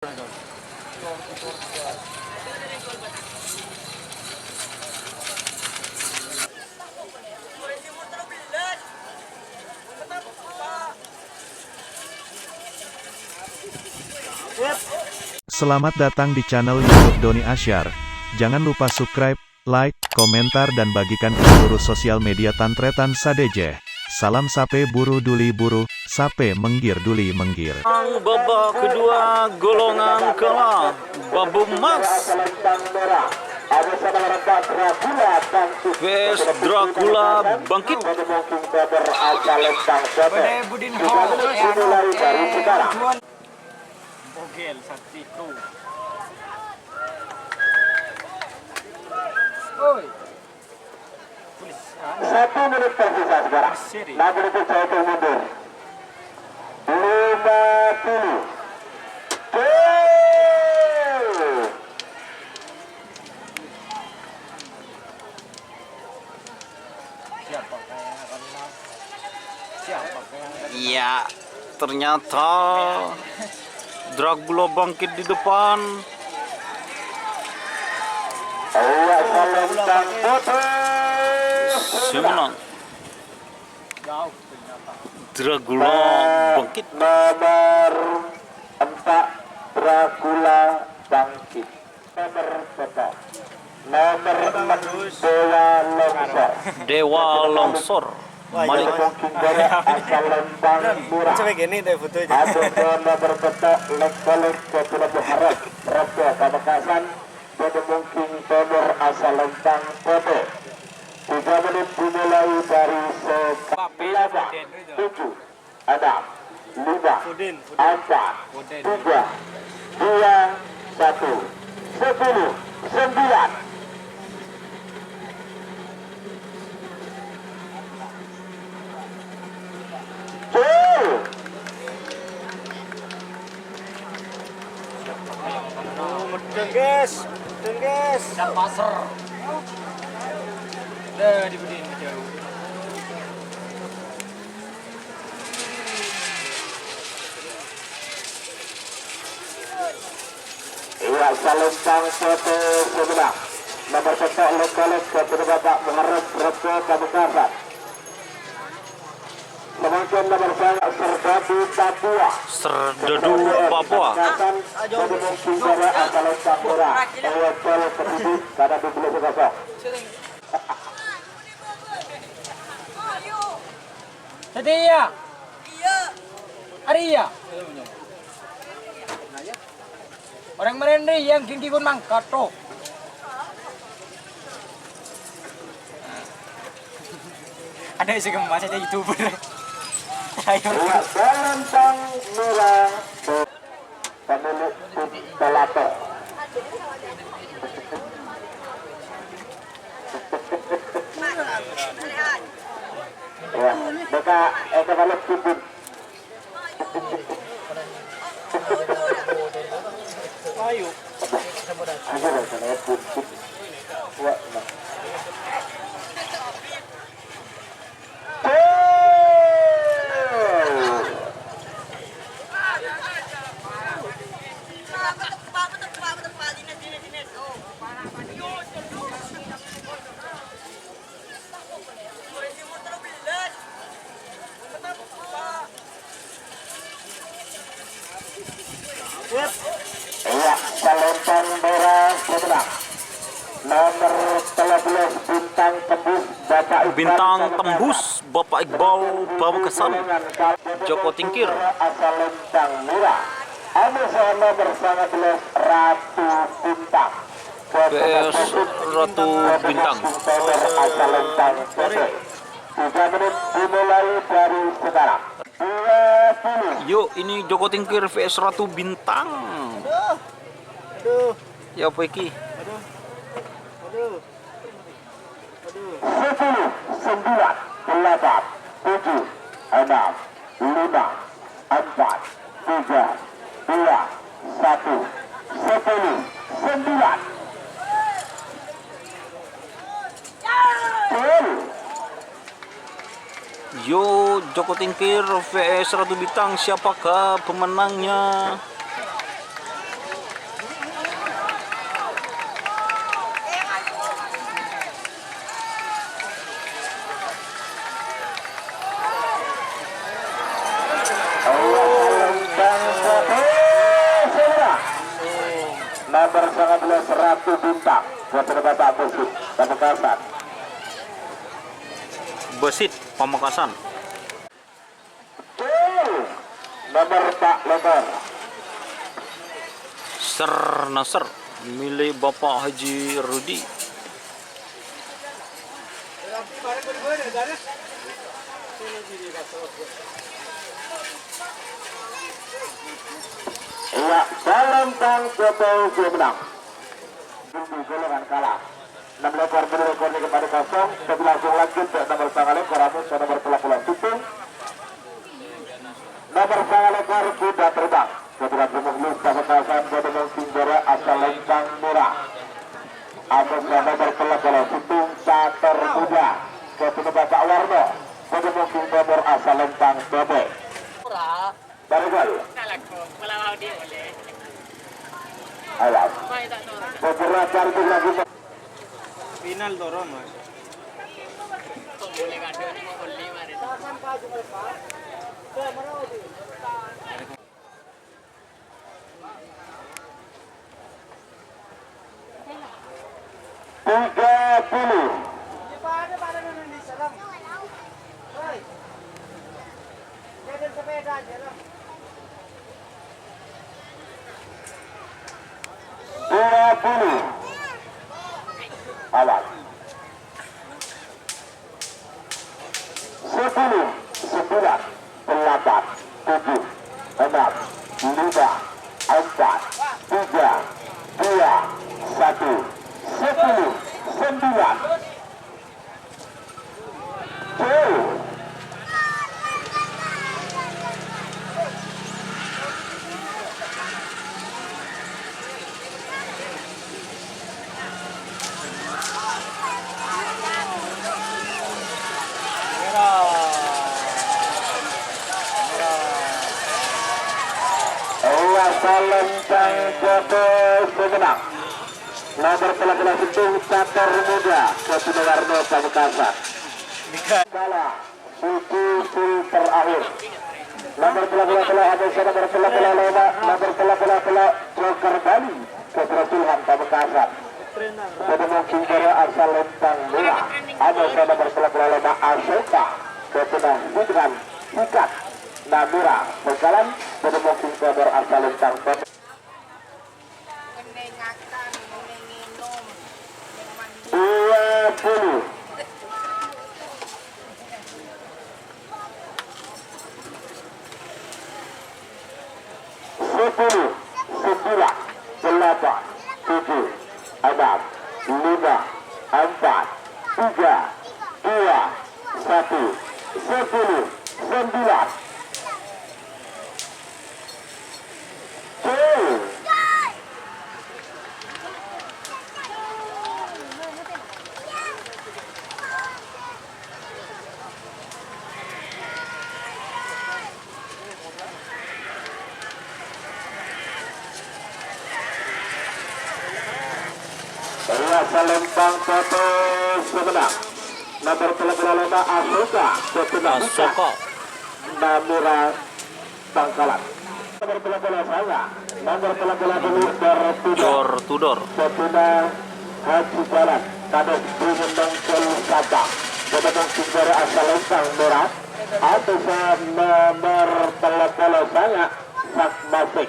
Selamat datang di channel YouTube Doni Asyar. Jangan lupa subscribe, like, komentar dan bagikan ke seluruh sosial media Tantretan Sadejeh. Salam sape buru duli buru, sape menggir duli menggir. Babak kedua golongan kelah Babu Mas vs Dracula bangkit. Budin Bogel Satriku. Oi. 1 menit tersisa sekarang. Lagu itu jauh mundur. 50. Ya, ternyata Dracula bangkit di depan. Semenang Dracula bangkit. Nomor 4 Dracula bangkit. Nomor 4 nomor 6 Dewa Longsor. Malik asal Lembang murah. Coba gini deh fotonya. Ada nomor petak lek-lek ke Pulau Harap Raja Pamekasan. Pada mungkin nomor asal Lembang foto. 3 menit dimulai dari sekarang. 7, 6, 5, 4, 3, 2, 1, 10, 9. Mudeng guys. Dan pasar. Dah dibudin jauh. Iya, Salembang foto sebelah. Nomor petak lek-lek ke Bapak Muharrem Raja Pamekasan. Kemudian nomor saya Serdadu Papua. Serdadu Papua. Jadi mungkin saya asal Tambora. Ewakil penduduk karena dibeli sekosong. Setia. Arya. Orang merendi yang tinggi pun mangkato. Ada isi kemas aja YouTuber. Ayo. Selentang murah pemilik instalator. Ya, mereka balik kubur. Ayo. Ada lah sana kubur. Wah, nah. Iya, Salentang merah sebelah. Nomor 13 bintang tembus Bapak Bintang tembus Bapak Iqbal Pamekasan. Joko Tingkir. Salentang merah. Ada nomor 19 Ratu Bintang. PS Ratu Bintang. Salentang 3 menit dimulai dari sekarang. 20. Yuk, ini Joko Tingkir vs Ratu Bintang. Aduh. Ya apa iki? 10, 9, 8, 7, 6, 5, 4, 3, 2, 1, 10, 9. Yo, Joko Tingkir vs Ratu Bintang, siapakah pemenangnya? alias Ratu Bintang kepada Bapak Besit Pamekasan. Besit Pamekasan. Nomor Pak Lebar. Ser Nasr milik Bapak Haji Rudi. Iya, Salentang Toto menang. Di golongan kalah. 6 lekor berrekor kepada kosong. Tapi langsung lanjut ke nomor sangat lekor namun ke nomor pulang situ. Nomor sangat lekor sudah terbang. Ketika pemukul Pamekasan pada mungkin juara asal Lentang Merah. Atas nomor pulang situ Cater Muda. Kepada Bapak Warno. Pada mungkin nomor asal Lentang Bebe. Barangkali. Awas. Beberapa kali lagi. Final dorong mas. Tiga puluh. Awas. 10, 9, 8, 7, 6, 5, 4, 3, 2, 1, 10, 9. Salentang Toto pemenang. Nomor pelaku itu Cater Muda Ketua Warno Pamekasan. Kalah suku terakhir. Nomor pelaku ada nomor pelaku Joker Bali Ketua Pamekasan. Pada mungkin para asal Lentang Merah. Ada nomor pelaku Asoka Ketua Hidran Ikat Namura berjalan pada mungkin nomor asal Lentang Merah. 20. 10, 9, 8, 7, 6, 5, 4, 3, 2, 1, 10, 9. Salentang Toto semenang. Nomor pelaku Asoka Asoka Namura Bangkalan. Nomor pelaku saya. Nomor pelaku Door to Door. Ketua Haji Jalan Kades Bumendang Sabang. Ketua Sumber asal Lentang Merah. Atas nomor pelaku saya Sak Masik.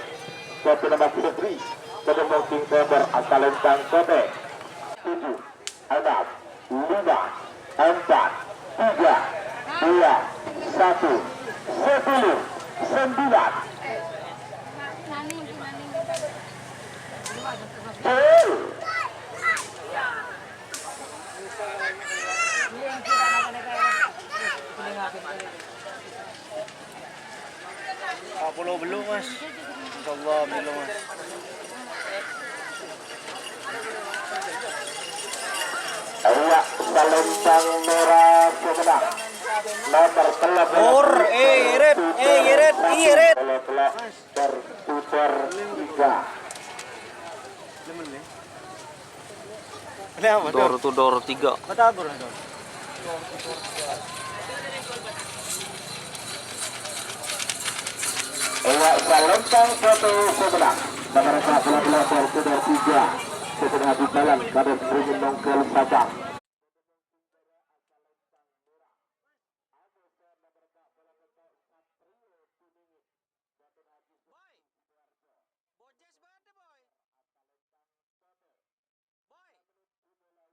Ketua Mas Fitri. Ketua Sumber asal Lentang Kobe. 7, 6, 5, 4, 3, 2, 1, 10, 9. Pulau belum mas. Insyaallah belum mas. Iya, Salentang Merah pemenang. Nomor Or, irit. Tertutur 3. Door to Door 3. Matabur na doon. Iya, Salentang satu pemenang. Nomor 11 tertutur 3. Sebenarnya di jalan pada beringin nongkel Sabang.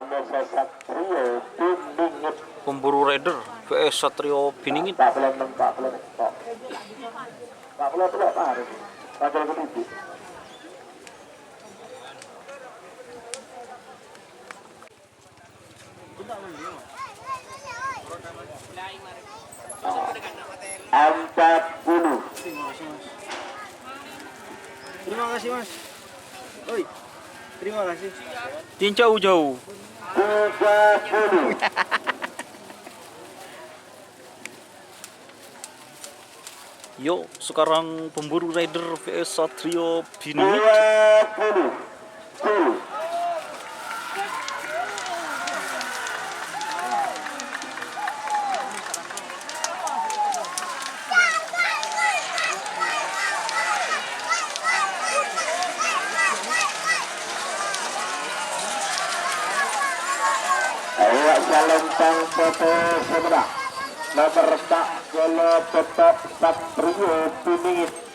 Desa Satrio Piningit. Pemburu Raider vs Satrio Piningit. Tak boleh mentok, boleh mentok. Tak boleh belok Pak Arif. Panjang ke Empat puluh. Terima kasih Mas. Oi. Terima kasih. Tin jauh-jauh. 30. Yuk, sekarang pemburu Raider vs Satrio Piningit. 20. Tuh. Awak Salentang foto sebelah nomor 4 Golo tetap Satrio Piningit.